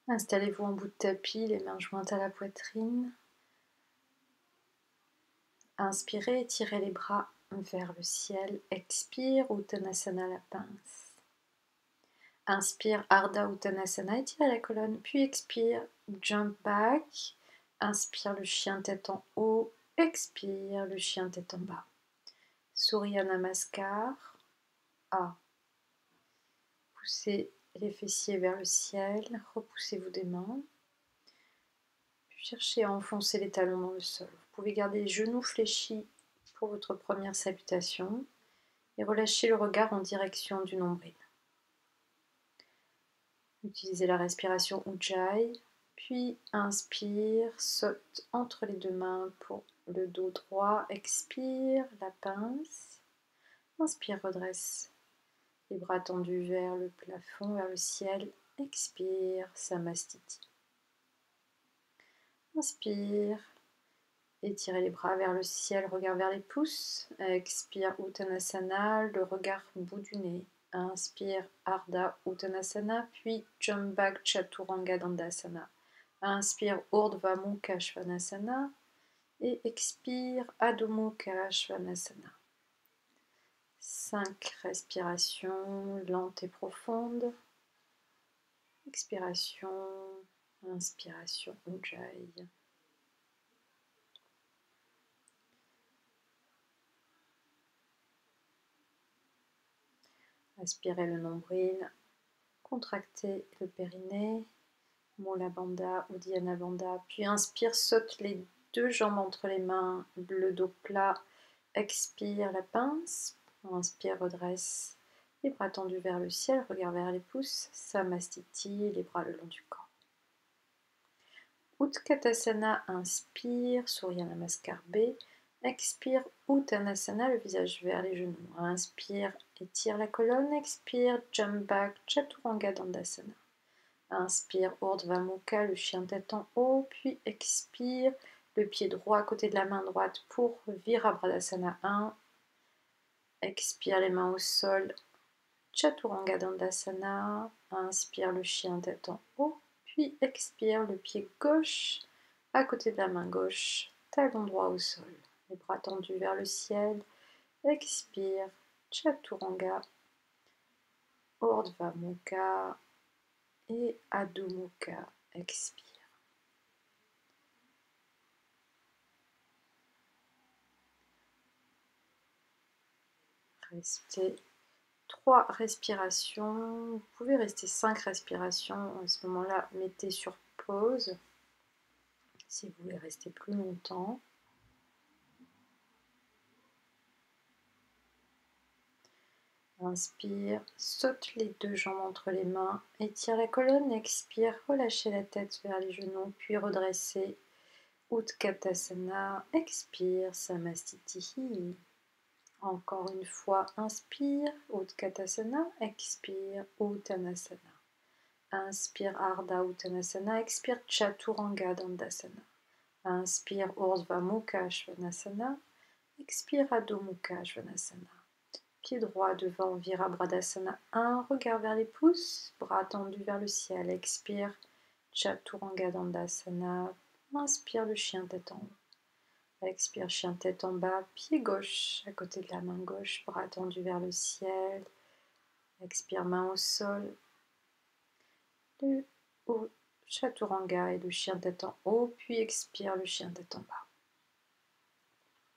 Installez-vous en bout de tapis, les mains jointes à la poitrine. Inspirez, étirez les bras vers le ciel. Expire, Uttanasana, la pince. Inspire, Ardha Uttanasana, étirez la colonne. Puis expire, jump back. Inspire, le chien tête en haut. Expire, le chien tête en bas. Surya Namaskar. A. Poussez les fessiers vers le ciel. Repoussez-vous des mains. Cherchez à enfoncer les talons dans le sol. Vous pouvez garder les genoux fléchis pour votre première salutation et relâcher le regard en direction du nombril. Utilisez la respiration Ujjayi, puis inspire, saute entre les deux mains pour le dos droit, expire, la pince, inspire, redresse les bras tendus vers le plafond, vers le ciel, expire, Samastiti. Inspire, étirez les bras vers le ciel, regard vers les pouces. Expire, Uttanasana, le regard bout du nez. Inspire, Ardha Uttanasana, puis Jump Back Chaturanga Dandasana. Inspire, Urdhva Mukha Svanasana. Et expire, Adho Mukha Svanasana. 5 respirations lentes et profondes. Expiration, inspiration, Ujjayi. Aspirez le nombril, contractez le périnée, Mula Bandha, Uddiyana Bandha, puis inspire, saute les deux jambes entre les mains, le dos plat, expire la pince, inspire, redresse, les bras tendus vers le ciel, regard vers les pouces, Samastiti, les bras le long du corps. Utkatasana, inspire, Surya Namaskar B, expire, Uttanasana, le visage vers les genoux. Inspire, étire la colonne. Expire, jump back, Chaturanga Dandasana. Inspire, Urdhva Mukha, le chien tête en haut. Puis expire, le pied droit à côté de la main droite pour Virabhadasana 1. Expire, les mains au sol, Chaturanga Dandasana. Inspire, le chien tête en haut. Puis expire, le pied gauche à côté de la main gauche, talon droit au sol. Les bras tendus vers le ciel. Expire, Chaturanga, Urdhva Mukha et Adho Mukha. Expire. Restez 3 respirations. Vous pouvez rester 5 respirations. À ce moment-là, mettez sur pause si vous voulez rester plus longtemps. Inspire, saute les deux jambes entre les mains, étire la colonne, expire, relâchez la tête vers les genoux, puis redressez, Utkatasana, expire, Samastiti. Encore une fois, inspire, Utkatasana, expire, Uttanasana. Inspire, Ardha Uttanasana, expire, Chaturanga Dandasana. Inspire, Urdhva Mukha Svanasana, expire, Adho Mukha Svanasana. Pied droit devant, Virabhadasana 1, regard vers les pouces, bras tendus vers le ciel, expire, Chaturanga Dandasana, inspire le chien tête en haut, expire chien tête en bas, pied gauche à côté de la main gauche, bras tendus vers le ciel, expire main au sol, le Chaturanga et le chien tête en haut, puis expire le chien tête en bas.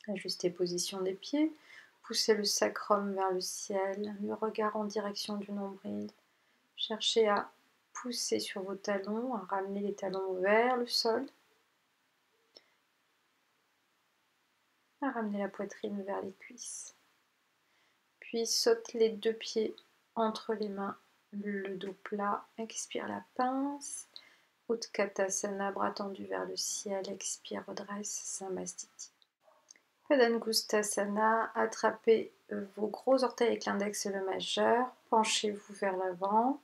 Ajustez position des pieds. Poussez le sacrum vers le ciel, le regard en direction du nombril. Cherchez à pousser sur vos talons, à ramener les talons vers le sol. À ramener la poitrine vers les cuisses. Puis saute les deux pieds entre les mains, le dos plat. Expire la pince. Utkatasana, bras tendus vers le ciel. Expire, redresse, Samastiti. Padangusthasana, attrapez vos gros orteils avec l'index et le majeur, penchez-vous vers l'avant,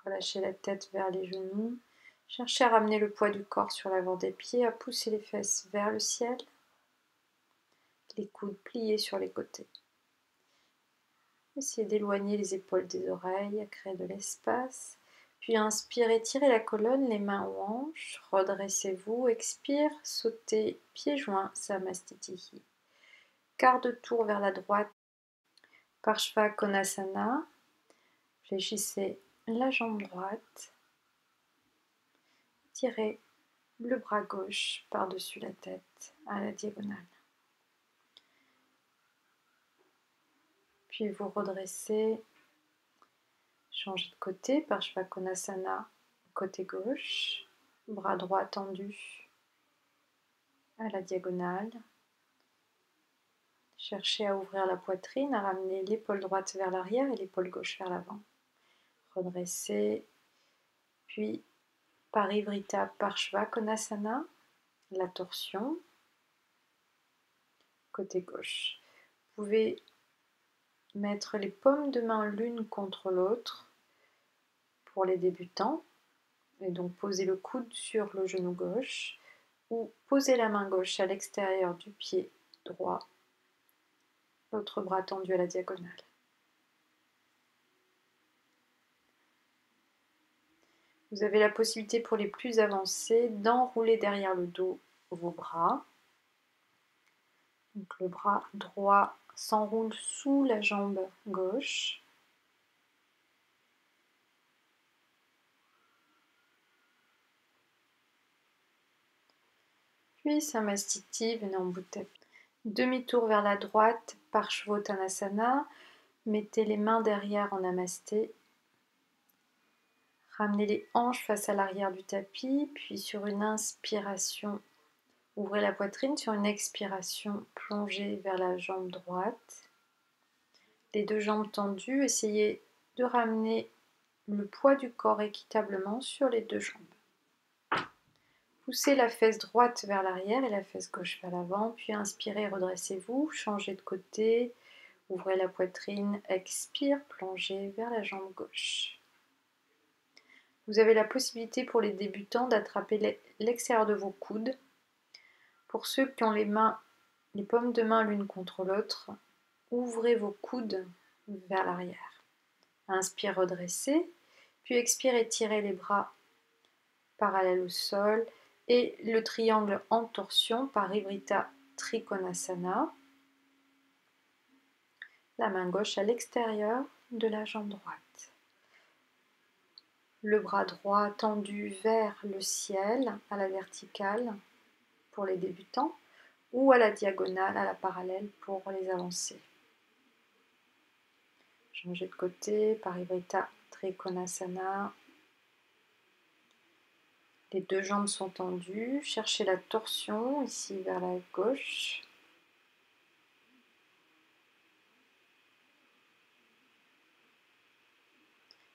relâchez la tête vers les genoux, cherchez à ramener le poids du corps sur l'avant des pieds, à pousser les fesses vers le ciel, les coudes pliés sur les côtés. Essayez d'éloigner les épaules des oreilles, créer de l'espace. Puis inspirez, tirez la colonne, les mains aux hanches, redressez-vous, expire, sautez, pieds joints, Samastitihi. Quart de tour vers la droite, Parshva Konasana. Fléchissez la jambe droite, tirez le bras gauche par-dessus la tête à la diagonale. Puis vous redressez, changez de côté, Parshva Konasana, côté gauche, bras droit tendu à la diagonale. Cherchez à ouvrir la poitrine, à ramener l'épaule droite vers l'arrière et l'épaule gauche vers l'avant. Redressez, puis Parivrita Parshva Konasana, la torsion, côté gauche. Vous pouvez mettre les paumes de main l'une contre l'autre pour les débutants, et donc poser le coude sur le genou gauche, ou poser la main gauche à l'extérieur du pied droit, l'autre bras tendu à la diagonale. Vous avez la possibilité pour les plus avancés d'enrouler derrière le dos vos bras. Donc le bras droit s'enroule sous la jambe gauche. Puis Samastiti, venez en bout de tapis. Demi-tour vers la droite, Parshvottanasana. Mettez les mains derrière en namasté. Ramenez les hanches face à l'arrière du tapis, puis sur une inspiration, ouvrez la poitrine. Sur une expiration, plongez vers la jambe droite. Les deux jambes tendues, essayez de ramener le poids du corps équitablement sur les deux jambes. Poussez la fesse droite vers l'arrière et la fesse gauche vers l'avant, puis inspirez, redressez-vous, changez de côté, ouvrez la poitrine, expire, plongez vers la jambe gauche. Vous avez la possibilité pour les débutants d'attraper l'extérieur de vos coudes. Pour ceux qui ont les paumes de main l'une contre l'autre, ouvrez vos coudes vers l'arrière. Inspire, redressez, puis expire, étirez les bras parallèles au sol et le triangle en torsion Parivrita Trikonasana. La main gauche à l'extérieur de la jambe droite. Le bras droit tendu vers le ciel à la verticale pour les débutants ou à la diagonale, à la parallèle pour les avancés. Changez de côté, Parivrita Trikonasana. Les deux jambes sont tendues. Cherchez la torsion ici vers la gauche.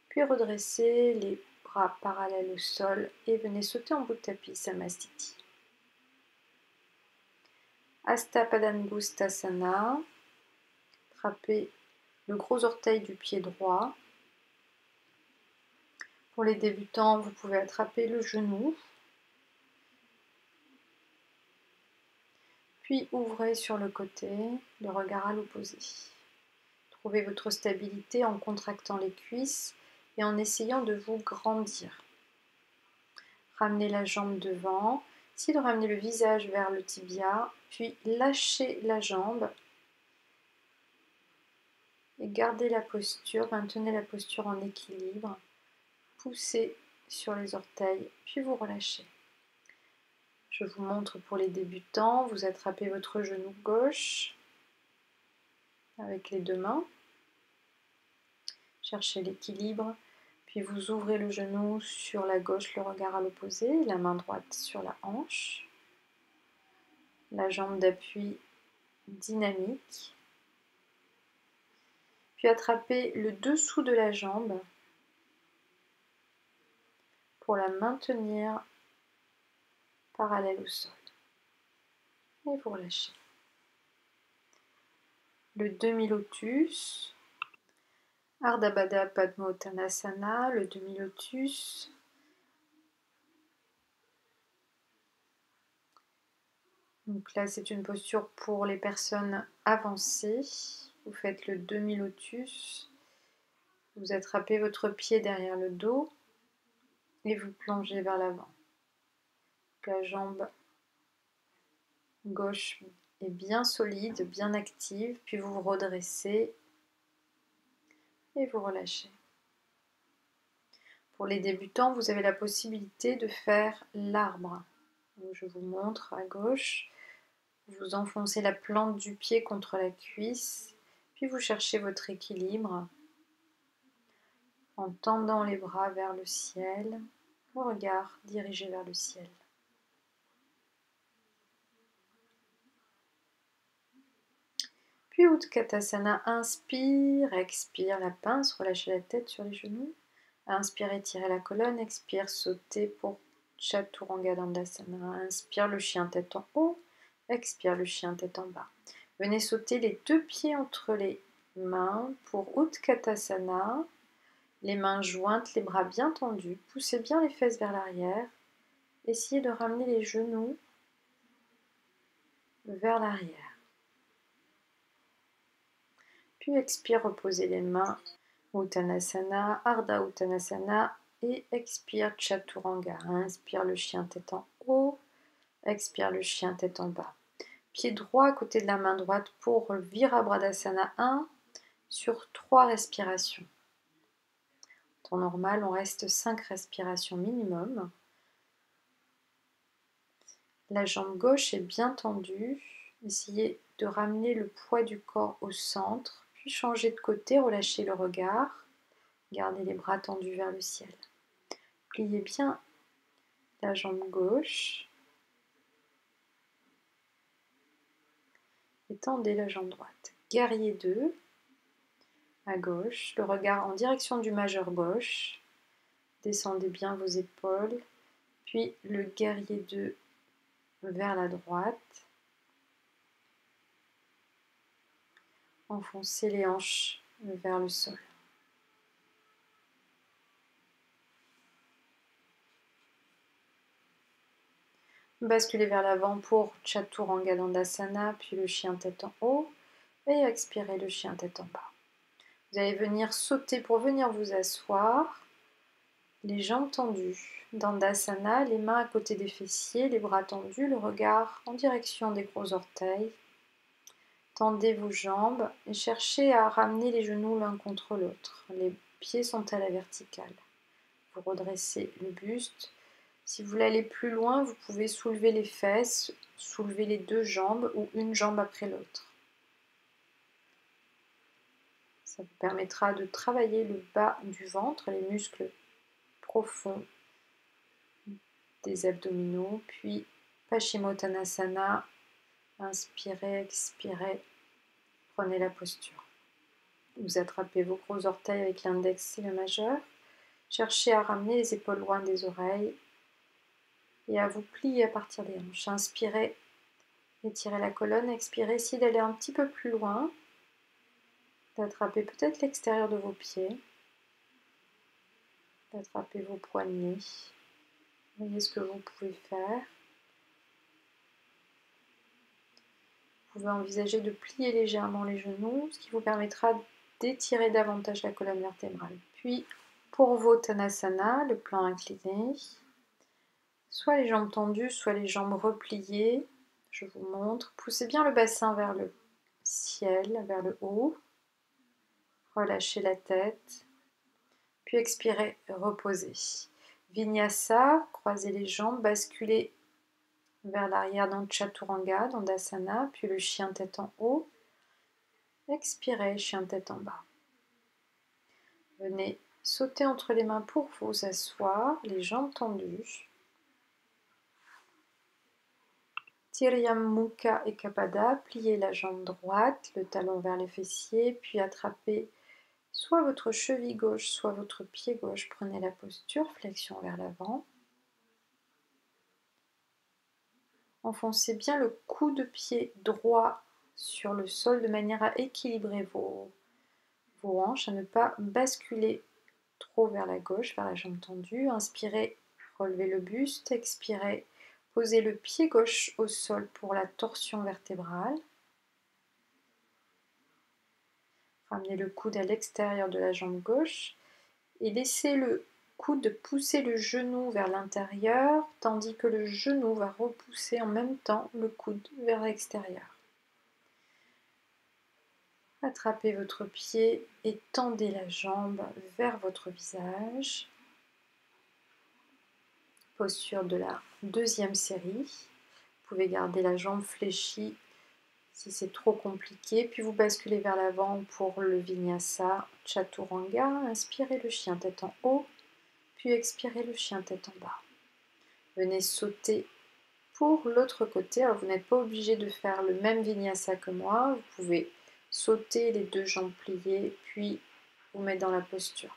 Puis redressez les bras parallèles au sol et venez sauter en bout de tapis, Samastiti. Astapadangustasana. Attrapez le gros orteil du pied droit. Pour les débutants, vous pouvez attraper le genou. Puis ouvrez sur le côté, le regard à l'opposé. Trouvez votre stabilité en contractant les cuisses et en essayant de vous grandir. Ramenez la jambe devant, essayez de ramener le visage vers le tibia, puis lâchez la jambe et gardez la posture, maintenez la posture en équilibre, poussez sur les orteils, puis vous relâchez. Je vous montre pour les débutants, vous attrapez votre genou gauche avec les deux mains, cherchez l'équilibre, puis vous ouvrez le genou sur la gauche, le regard à l'opposé, la main droite sur la hanche, la jambe d'appui dynamique, puis attrapez le dessous de la jambe pour la maintenir parallèle au sol. Et vous relâchez. Le demi-lotus, Ardha Baddha Padmottanasana, le demi-lotus. Donc là, c'est une posture pour les personnes avancées. Vous faites le demi-lotus. Vous attrapez votre pied derrière le dos et vous plongez vers l'avant. La jambe gauche est bien solide, bien active, puis vous vous redressez et vous relâchez. Pour les débutants, vous avez la possibilité de faire l'arbre. Je vous montre à gauche. Vous enfoncez la plante du pied contre la cuisse, puis vous cherchez votre équilibre en tendant les bras vers le ciel, le regard dirigé vers le ciel. Puis Utkatasana, inspire, expire la pince, relâchez la tête sur les genoux. Inspire, étirez la colonne, expire, sautez pour Chaturanga Dandasana. Inspire le chien tête en haut, expire le chien tête en bas. Venez sauter les deux pieds entre les mains pour Utkatasana. Les mains jointes, les bras bien tendus. Poussez bien les fesses vers l'arrière. Essayez de ramener les genoux vers l'arrière. Puis expire, reposez les mains. Uttanasana, Ardha Uttanasana et expire Chaturanga. Inspire le chien tête en haut, expire le chien tête en bas. Pied droit à côté de la main droite pour Virabhadasana 1 sur 3 respirations. En temps normal, on reste 5 respirations minimum. La jambe gauche est bien tendue. Essayez de ramener le poids du corps au centre, puis changez de côté, relâchez le regard. Gardez les bras tendus vers le ciel. Pliez bien la jambe gauche. Et tendez la jambe droite. Guerrier 2, à gauche. Le regard en direction du majeur gauche. Descendez bien vos épaules. Puis le guerrier 2 vers la droite. Enfoncez les hanches vers le sol. Basculez vers l'avant pour Chaturanga Dandasana, puis le chien tête en haut, et expirez le chien tête en bas. Vous allez venir sauter pour venir vous asseoir, les jambes tendues. Dandasana, les mains à côté des fessiers, les bras tendus, le regard en direction des gros orteils. Tendez vos jambes et cherchez à ramener les genoux l'un contre l'autre. Les pieds sont à la verticale. Vous redressez le buste. Si vous voulez aller plus loin, vous pouvez soulever les fesses, soulever les deux jambes ou une jambe après l'autre. Ça vous permettra de travailler le bas du ventre, les muscles profonds des abdominaux. Puis Paschimottanasana, inspirez, expirez, prenez la posture. Vous attrapez vos gros orteils avec l'index et le majeur. Cherchez à ramener les épaules loin des oreilles et à vous plier à partir des hanches. Inspirez, étirez la colonne, expirez, essayez d'aller un petit peu plus loin, d'attraper peut-être l'extérieur de vos pieds, d'attraper vos poignets. Voyez ce que vous pouvez faire. Vous pouvez envisager de plier légèrement les genoux, ce qui vous permettra d'étirer davantage la colonne vertébrale. Puis, pour vos Tanasana, le plan incliné, soit les jambes tendues, soit les jambes repliées. Je vous montre. Poussez bien le bassin vers le ciel, vers le haut. Relâchez la tête. Puis expirez, reposez. Vinyasa, croisez les jambes, basculez vers l'arrière dans Chaturanga, dans Dandasana, puis le chien tête en haut. Expirez, chien tête en bas. Venez sauter entre les mains pour vous asseoir, les jambes tendues. Tiryam Mukha Ekapada, pliez la jambe droite, le talon vers les fessiers, puis attrapez soit votre cheville gauche, soit votre pied gauche. Prenez la posture, flexion vers l'avant. Enfoncez bien le coude-pied droit sur le sol de manière à équilibrer vos hanches, à ne pas basculer trop vers la gauche, vers la jambe tendue. Inspirez, relevez le buste, expirez, posez le pied gauche au sol pour la torsion vertébrale. Ramenez le coude à l'extérieur de la jambe gauche et laissez le coude pousser le genou vers l'intérieur, tandis que le genou va repousser en même temps le coude vers l'extérieur. Attrapez votre pied et tendez la jambe vers votre visage. Posture de la deuxième série. Vous pouvez garder la jambe fléchie si c'est trop compliqué, puis vous basculez vers l'avant pour le Vinyasa Chaturanga. Inspirez le chien tête en haut, puis expirez le chien tête en bas. Venez sauter pour l'autre côté. Alors vous n'êtes pas obligé de faire le même Vinyasa que moi, vous pouvez sauter les deux jambes pliées, puis vous mettre dans la posture.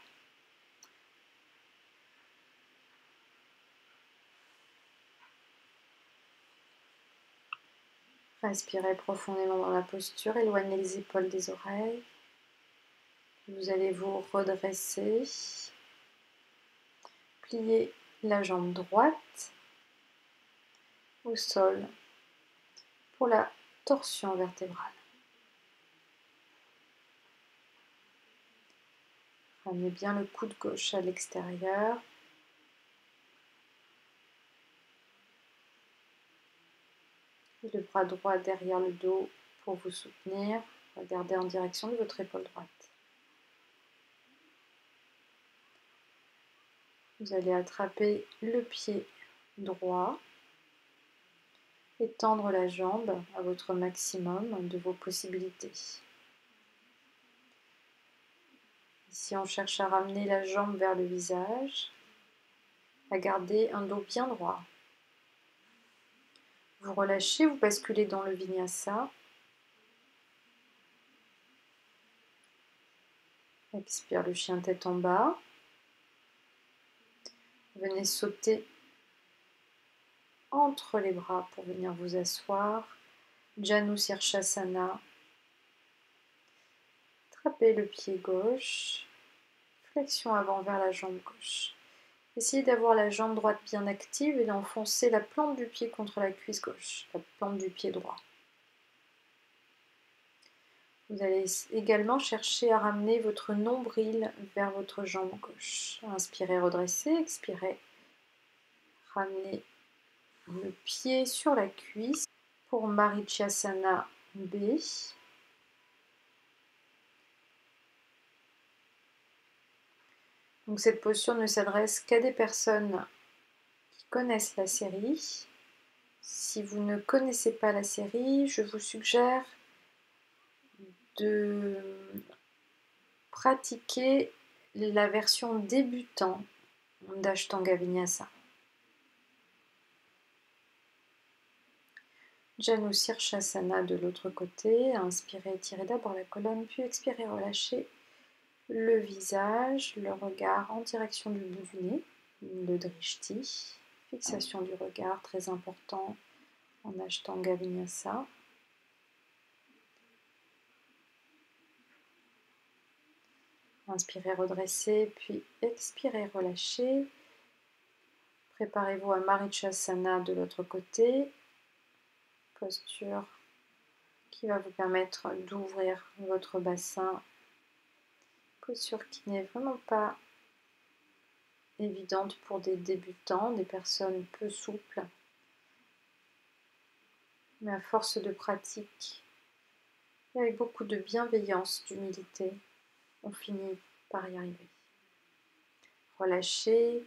Respirez profondément dans la posture, éloignez les épaules des oreilles. Vous allez vous redresser, plier la jambe droite au sol pour la torsion vertébrale. Ramenez bien le coude gauche à l'extérieur. Et le bras droit derrière le dos pour vous soutenir. Regardez en direction de votre épaule droite. Vous allez attraper le pied droit et tendre la jambe à votre maximum de vos possibilités. Ici, on cherche à ramener la jambe vers le visage, à garder un dos bien droit. Vous relâchez, vous basculez dans le Vinyasa. Expire le chien tête en bas. Venez sauter entre les bras pour venir vous asseoir. Janu Sirshasana. Attrapez le pied gauche. Flexion avant vers la jambe gauche. Essayez d'avoir la jambe droite bien active et d'enfoncer la plante du pied contre la cuisse gauche, la plante du pied droit. Vous allez également chercher à ramener votre nombril vers votre jambe gauche. Inspirez, redressez, expirez. Ramenez le pied sur la cuisse pour Marichyasana B. Donc cette posture ne s'adresse qu'à des personnes qui connaissent la série. Si vous ne connaissez pas la série, je vous suggère de pratiquer la version débutant d'Ashtanga Vinyasa. Janu Sirshasana de l'autre côté. Inspirez, étirez d'abord la colonne, puis expirez, relâchez le visage, le regard en direction du bout du nez, le drishti. Fixation du regard, très important en Ashtanga Vinyasa. Inspirez, redressez, puis expirez, relâchez. Préparez-vous à Marichyasana de l'autre côté. Posture qui va vous permettre d'ouvrir votre bassin. Posture qui n'est vraiment pas évidente pour des débutants, des personnes peu souples. Mais à force de pratique, et avec beaucoup de bienveillance, d'humilité, on finit par y arriver. Relâchez,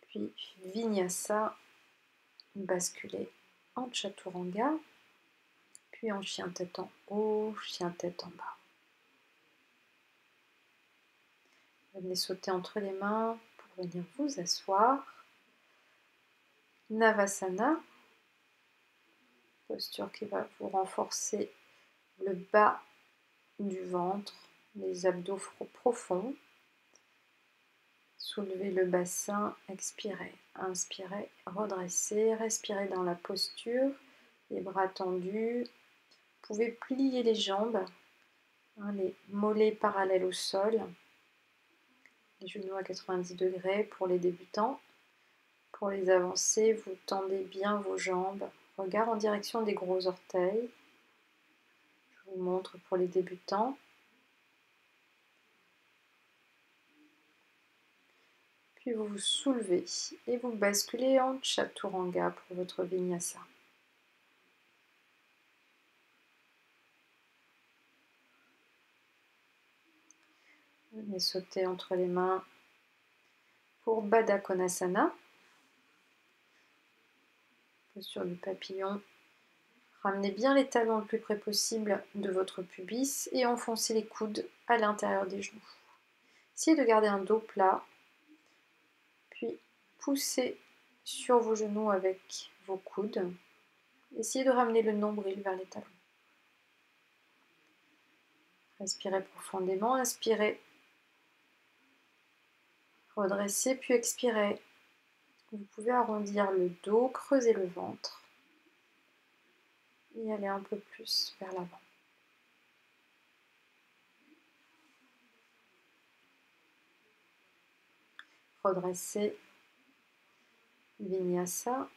puis Vinyasa, basculez en Chaturanga, puis en chien tête en haut, chien tête en bas. Venez sauter entre les mains pour venir vous asseoir. Navasana, posture qui va vous renforcer le bas du ventre, les abdos profonds. Soulevez le bassin, expirez, inspirez, redressez, respirez dans la posture, les bras tendus. Vous pouvez plier les jambes, les mollets parallèles au sol, les genoux à 90 degrés pour les débutants. Pour les avancés, vous tendez bien vos jambes, regard en direction des gros orteils. Je vous montre pour les débutants. Puis vous vous soulevez et vous basculez en Chaturanga pour votre Vinyasa. Venez sauter entre les mains pour Baddha Konasana, posture du papillon. Ramenez bien les talons le plus près possible de votre pubis et enfoncez les coudes à l'intérieur des genoux. Essayez de garder un dos plat, puis poussez sur vos genoux avec vos coudes. Essayez de ramener le nombril vers les talons. Respirez profondément, inspirez, redressez, puis expirez. Vous pouvez arrondir le dos, creuser le ventre et aller un peu plus vers l'avant. Redressez, Vinyasa.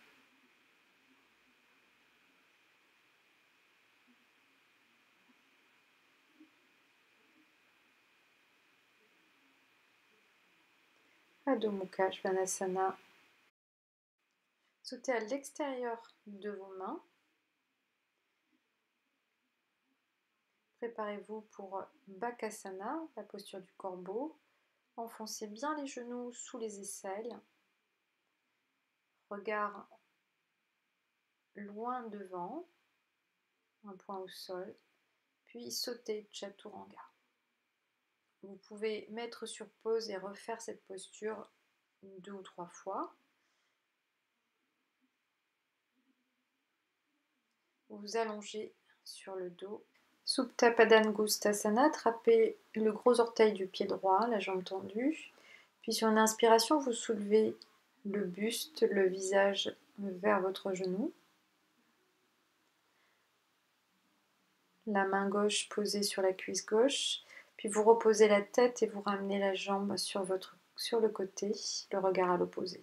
Adho Mukha Svanasana. Sautez à l'extérieur de vos mains. Préparez-vous pour Bakasana, la posture du corbeau. Enfoncez bien les genoux sous les aisselles. Regard loin devant, un point au sol. Puis sautez Chaturanga. Vous pouvez mettre sur pause et refaire cette posture 2 ou 3 fois. Vous vous allongez sur le dos. Supta Padangusthasana, attrapez le gros orteil du pied droit, la jambe tendue. Puis sur une inspiration, vous soulevez le buste, le visage vers votre genou. La main gauche posée sur la cuisse gauche. Puis vous reposez la tête et vous ramenez la jambe sur le côté, le regard à l'opposé,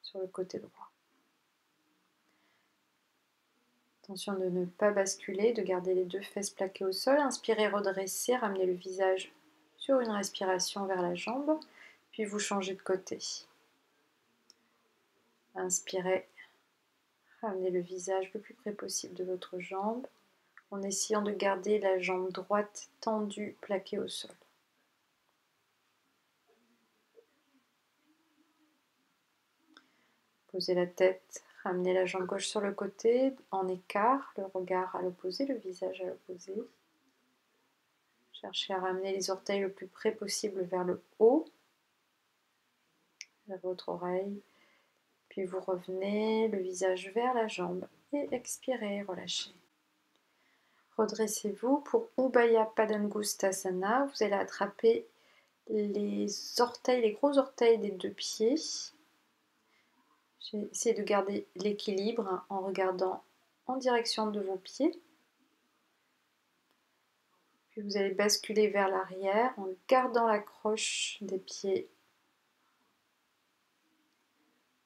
sur le côté droit. Attention de ne pas basculer, de garder les 2 fesses plaquées au sol. Inspirez, redressez, ramenez le visage sur une respiration vers la jambe, puis vous changez de côté. Inspirez, ramenez le visage le plus près possible de votre jambe, en essayant de garder la jambe droite tendue, plaquée au sol. Posez la tête, ramenez la jambe gauche sur le côté, en écart, le regard à l'opposé, le visage à l'opposé. Cherchez à ramener les orteils le plus près possible vers le haut, vers votre oreille. Puis vous revenez, le visage vers la jambe et expirez, relâchez. Redressez-vous pour Ubaya Padangusthasana. Vous allez attraper les gros orteils des 2 pieds. Essayez de garder l'équilibre en regardant en direction de vos pieds. Puis vous allez basculer vers l'arrière en gardant l'accroche des pieds.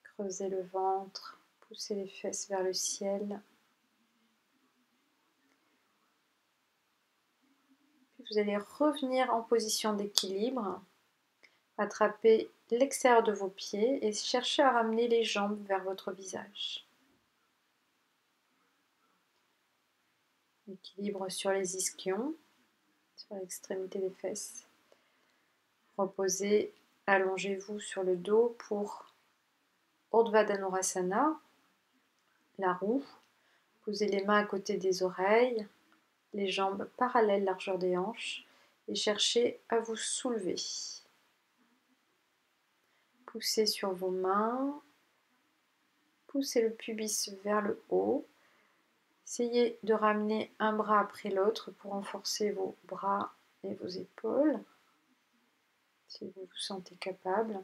Creusez le ventre, poussez les fesses vers le ciel. Puis vous allez revenir en position d'équilibre. Attrapez l'extérieur de vos pieds et cherchez à ramener les jambes vers votre visage. Équilibre sur les ischions, sur l'extrémité des fesses. Reposez, allongez-vous sur le dos pour Urdhva Dhanurasana, la roue. Posez les mains à côté des oreilles, les jambes parallèles largeur des hanches et cherchez à vous soulever. Poussez sur vos mains, poussez le pubis vers le haut. Essayez de ramener un bras après l'autre pour renforcer vos bras et vos épaules, si vous vous sentez capable.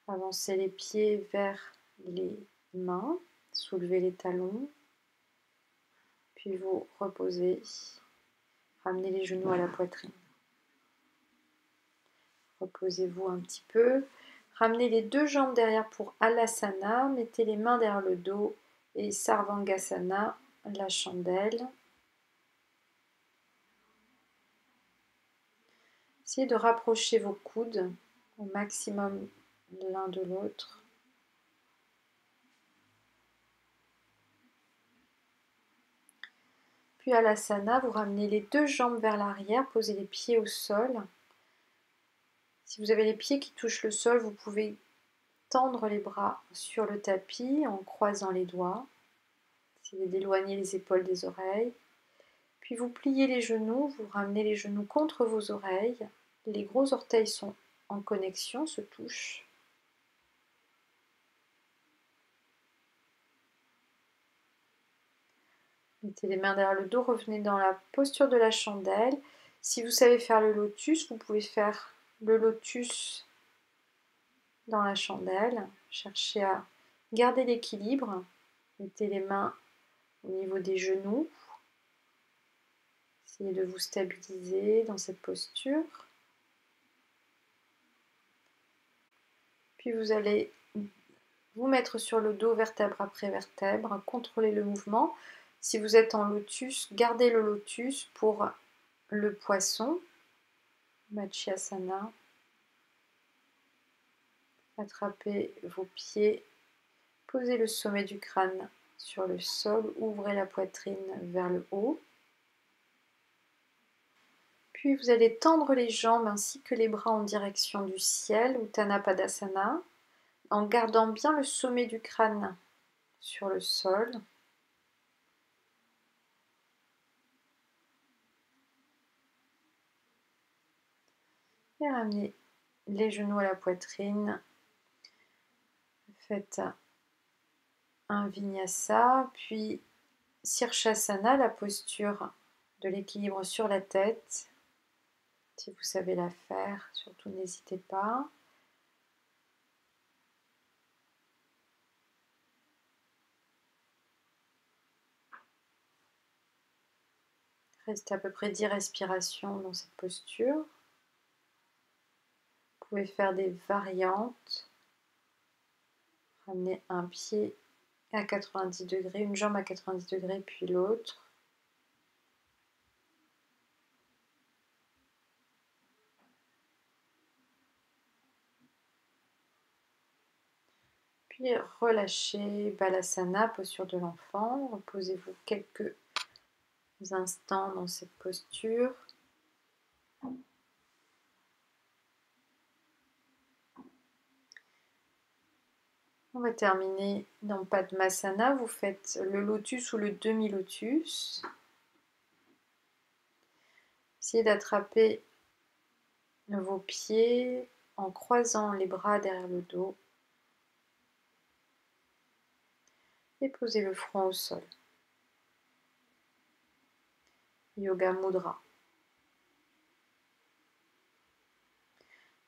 Avancez les pieds vers les mains, soulevez les talons, puis vous reposez, ramenez les genoux à la poitrine. Reposez-vous un petit peu, ramenez les 2 jambes derrière pour Alasana, mettez les mains derrière le dos et Sarvangasana, la chandelle. Essayez de rapprocher vos coudes au maximum l'un de l'autre. Puis à l'asana, vous ramenez les deux jambes vers l'arrière, posez les pieds au sol. Si vous avez les pieds qui touchent le sol, vous pouvez tendre les bras sur le tapis en croisant les doigts. Essayez d'éloigner les épaules des oreilles. Puis vous pliez les genoux, vous ramenez les genoux contre vos oreilles. Les gros orteils sont en connexion, se touchent. Mettez les mains derrière le dos, revenez dans la posture de la chandelle. Si vous savez faire le lotus, vous pouvez faire le lotus dans la chandelle. Cherchez à garder l'équilibre. Mettez les mains au niveau des genoux. Essayez de vous stabiliser dans cette posture. Puis vous allez vous mettre sur le dos vertèbre après vertèbre, contrôlez le mouvement. Si vous êtes en lotus, gardez le lotus pour le poisson, Matsuyasana. Attrapez vos pieds, posez le sommet du crâne sur le sol, ouvrez la poitrine vers le haut. Puis vous allez tendre les jambes ainsi que les bras en direction du ciel, Utthana Padasana, en gardant bien le sommet du crâne sur le sol. Et ramenez les genoux à la poitrine. Faites un vinyasa, puis Sirshasana, la posture de l'équilibre sur la tête. Si vous savez la faire, surtout n'hésitez pas. Restez à peu près 10 respirations dans cette posture. Vous pouvez faire des variantes. Ramener un pied à 90 degrés, une jambe à 90 degrés, puis l'autre. Puis relâchez, Balasana, posture de l'enfant. Reposez-vous quelques instants dans cette posture. On va terminer dans Padmasana. Vous faites le lotus ou le demi-lotus. Essayez d'attraper vos pieds en croisant les bras derrière le dos. Et posez le front au sol. Yoga Mudra.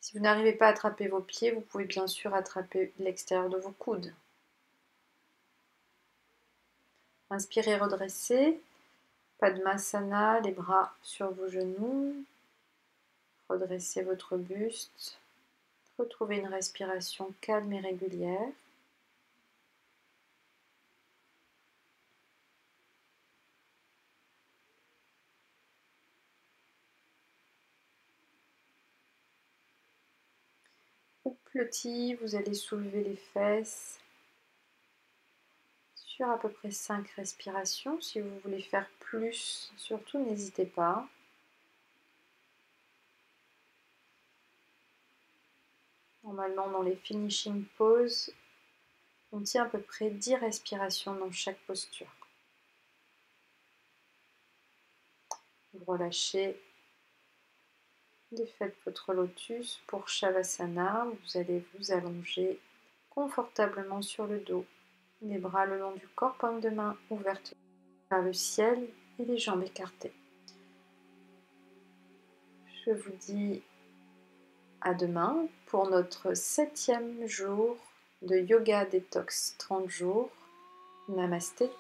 Si vous n'arrivez pas à attraper vos pieds, vous pouvez bien sûr attraper l'extérieur de vos coudes. Inspirez, redressez. Padmasana, les bras sur vos genoux. Redressez votre buste. Retrouvez une respiration calme et régulière. Petit, vous allez soulever les fesses sur à peu près 5 respirations. Si vous voulez faire plus, surtout n'hésitez pas. Normalement, dans les finishing poses, on tient à peu près 10 respirations dans chaque posture. Vous relâchez. Défaites votre lotus pour Shavasana. Vous allez vous allonger confortablement sur le dos. Les bras le long du corps, paume de main ouverte vers le ciel et les jambes écartées. Je vous dis à demain pour notre 7e jour de Yoga Détox 30 jours. Namasté.